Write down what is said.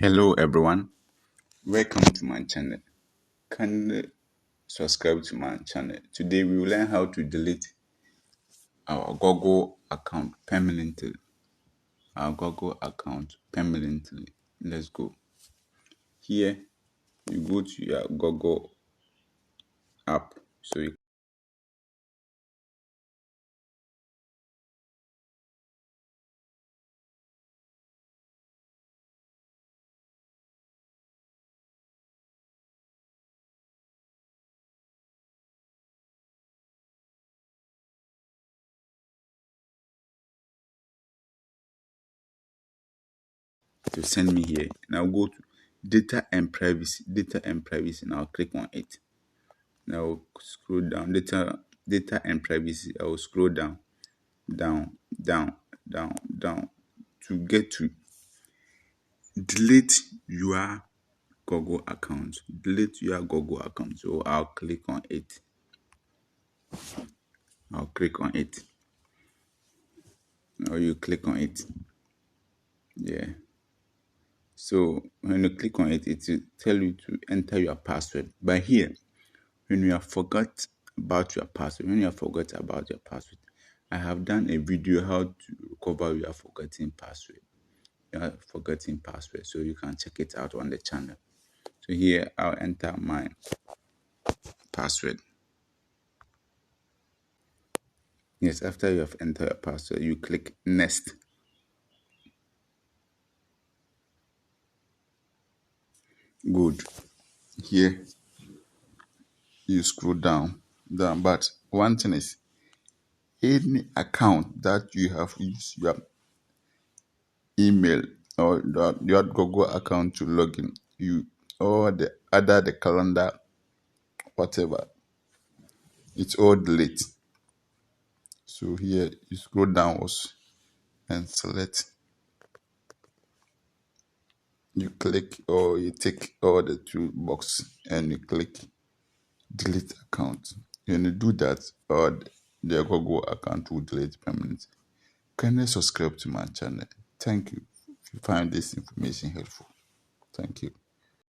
Hello everyone, welcome to my channel. Kindly subscribe to my channel. Today we will learn how to delete our Google account permanently. Let's go. Here you go to your Google app. To send me here. Now go to data and privacy. Now click on it. Now scroll down. Data and privacy. I will scroll down to get to delete your Google account. So I'll click on it. Now you click on it. Yeah. So when you click on it, it will tell you to enter your password. But here, when you have forgot about your password, I have done a video how to recover your forgotten password. So you can check it out on the channel. So here I'll enter my password. Yes, after you have entered your password, you click next. Good. Here you scroll down. But one thing is, any account that you have used your email or your Google account to log in, the calendar, whatever, it's all delete. So here you scroll downwards and select. You click or you tick all the two boxes and you click delete account. When you do that, or the Google account will delete permanently. Kindly subscribe to my channel. Thank you. If you find this information helpful, thank you.